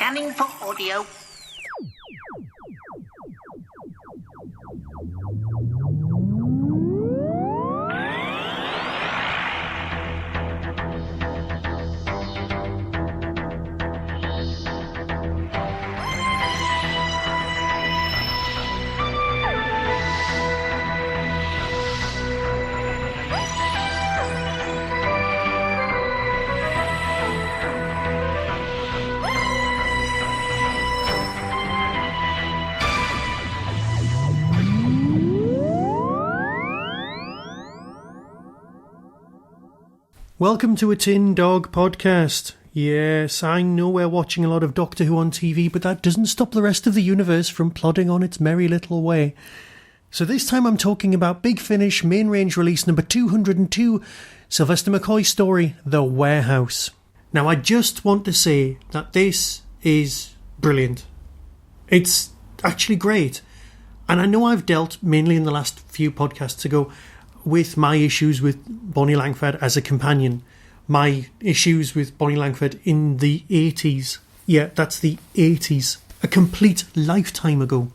Scanning for audio. Welcome to a Tin Dog podcast. Yes, I know we're watching a lot of Doctor Who on TV, but that doesn't stop the rest of the universe from plodding on its merry little way. So this time I'm talking about Big Finish main range release number 202, Sylvester McCoy's story, The Warehouse. Now I just want to say that this is brilliant. It's actually great. And I know I've dealt, mainly in the last few podcasts ago, with my issues with Bonnie Langford as a companion. My issues with Bonnie Langford in the 80s. Yeah, that's the 80s. A complete lifetime ago.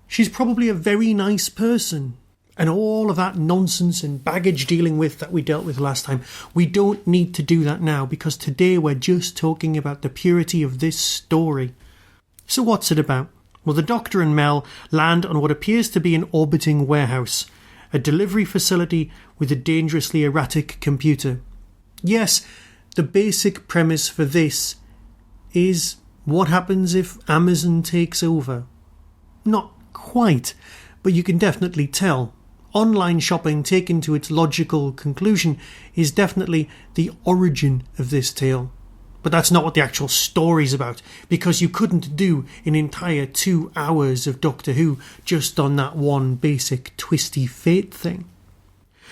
She's probably a very nice person. And all of that nonsense and baggage dealing with that we dealt with last time, we don't need to do that now, because today we're just talking about the purity of this story. So what's it about? Well, the Doctor and Mel land on what appears to be an orbiting warehouse, a delivery facility with a dangerously erratic computer. Yes, the basic premise for this is what happens if Amazon takes over. Not quite, but you can definitely tell. Online shopping taken to its logical conclusion is definitely the origin of this tale. But that's not what the actual story's about, because you couldn't do an entire 2 hours of Doctor Who just on that one basic twisty fate thing.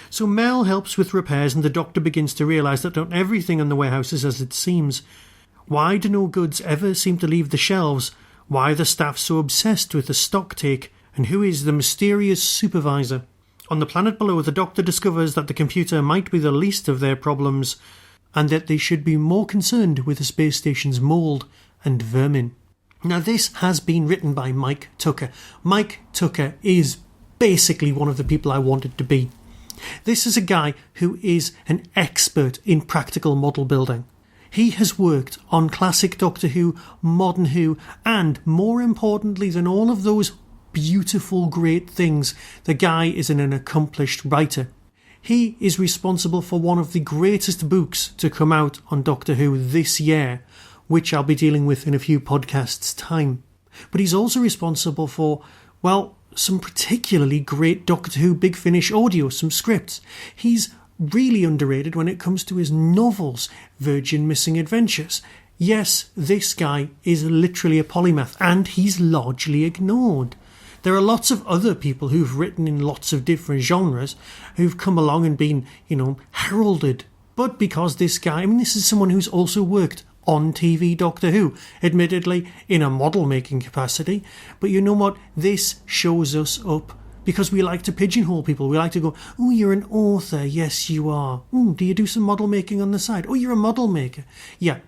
So Mel helps with repairs, and the Doctor begins to realise that not everything in the warehouse is as it seems. Why do no goods ever seem to leave the shelves? Why are the staff so obsessed with the stock take? And who is the mysterious supervisor? On the planet below, the Doctor discovers that the computer might be the least of their problems, and that they should be more concerned with the space station's mould and vermin. Now this has been written by Mike Tucker. Mike Tucker is basically one of the people I wanted to be. This is a guy who is an expert in practical model building. He has worked on classic Doctor Who, modern Who, and more importantly than all of those beautiful great things, the guy is an accomplished writer. He is responsible for one of the greatest books to come out on Doctor Who this year, which I'll be dealing with in a few podcasts' time. But he's also responsible for, well, some particularly great Doctor Who Big Finish audio, some scripts. He's really underrated when it comes to his novels, Virgin Missing Adventures. Yes, this guy is literally a polymath, and he's largely ignored. There are lots of other people who've written in lots of different genres who've come along and been, heralded. But because this guy, this is someone who's also worked on TV Doctor Who, admittedly in a model-making capacity. But you know what? This shows us up because we like to pigeonhole people. We like to go, oh, you're an author. Yes, you are. Oh, do you do some model making on the side? Oh, you're a model maker. Yeah,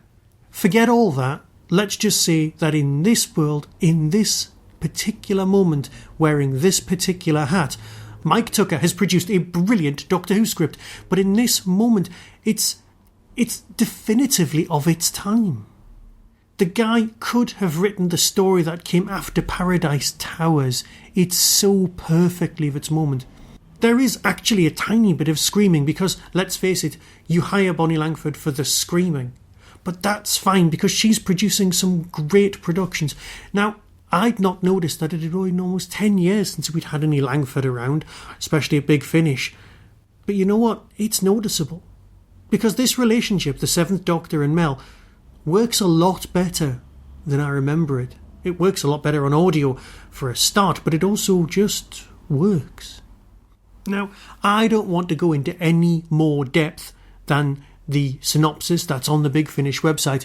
forget all that. Let's just say that in this world, in this particular moment, wearing this particular hat, Mike Tucker has produced a brilliant Doctor Who script, but in this moment it's definitively of its time. The guy could have written the story that came after Paradise Towers. It's so perfectly of its moment. There is actually a tiny bit of screaming because, let's face it, you hire Bonnie Langford for the screaming, but that's fine because she's producing some great productions. Now, I'd not noticed that it had been almost 10 years since we'd had any Langford around, especially a Big Finish. But you know what? It's noticeable. Because this relationship, the Seventh Doctor and Mel, works a lot better than I remember it. It works a lot better on audio for a start, but it also just works. Now, I don't want to go into any more depth than the synopsis that's on the Big Finish website,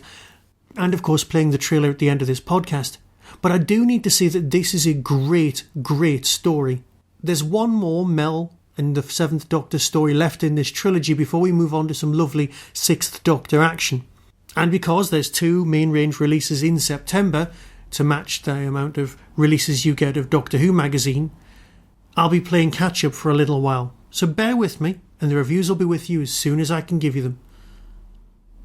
and of course playing the trailer at the end of this podcast. But I do need to say that this is a great, great story. There's one more Mel and the Seventh Doctor story left in this trilogy before we move on to some lovely Sixth Doctor action. And because there's 2 main range releases in September to match the amount of releases you get of Doctor Who magazine, I'll be playing catch up for a little while. So bear with me, and the reviews will be with you as soon as I can give you them.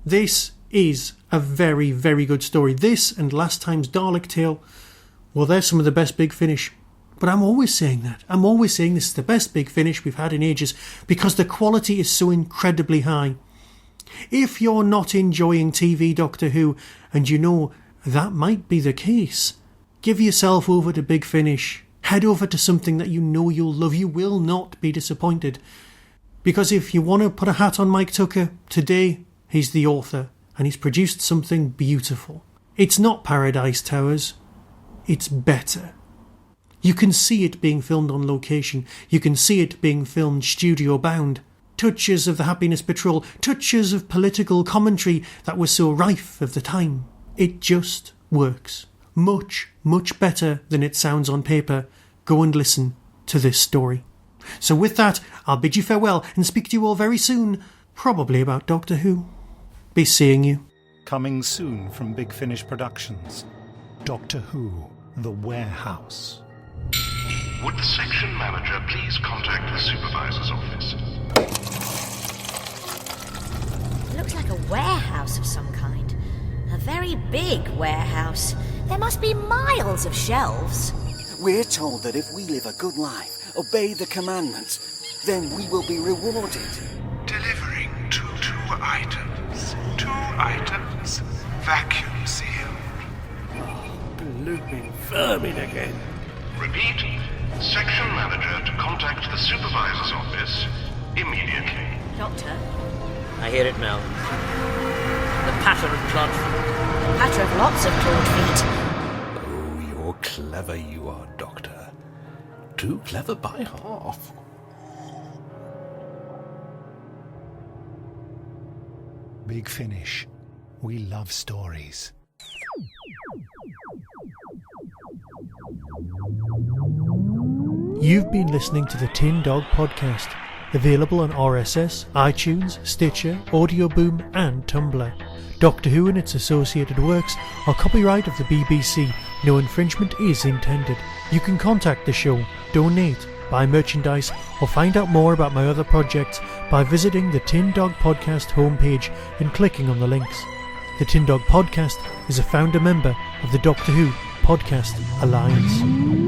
This is a very, very good story. This and last time's Dalek Tale, well, they're some of the best Big Finish. But I'm always saying that. I'm always saying this is the best Big Finish we've had in ages because the quality is so incredibly high. If you're not enjoying TV Doctor Who, and you know that might be the case, give yourself over to Big Finish. Head over to something that you know you'll love. You will not be disappointed. Because if you want to put a hat on Mike Tucker, today he's the author and he's produced something beautiful. It's not Paradise Towers. It's better. You can see it being filmed on location. You can see it being filmed studio bound. Touches of the Happiness Patrol, touches of political commentary that was so rife of the time. It just works. Much, much better than it sounds on paper. Go and listen to this story. So with that, I'll bid you farewell and speak to you all very soon, probably about Doctor Who. Be seeing you. Coming soon from Big Finish Productions, Doctor Who, The Warehouse. Would the section manager please contact the supervisor's office? It looks like a warehouse of some kind. A very big warehouse. There must be miles of shelves. We're told that if we live a good life, obey the commandments, then we will be rewarded. Delivering two items. 2 items. Vacuum sealed. Blooming vermin again. Repeat, section manager to contact the supervisor's office immediately. Doctor? I hear it now. The patter of clawed feet. The patter of lots of clawed feet. Oh, you're clever, you are, Doctor. Too clever by half. Big Finish. We love stories. You've been listening to the Tin Dog Podcast, available on RSS, iTunes, Stitcher, Audio Boom and Tumblr. Doctor Who and its associated works are copyright of the BBC. No infringement is intended. You can contact the show, donate, buy merchandise or find out more about my other projects by visiting the Tin Dog Podcast homepage and clicking on the links. The Tin Dog Podcast is a founder member of the Doctor Who Podcast Alliance.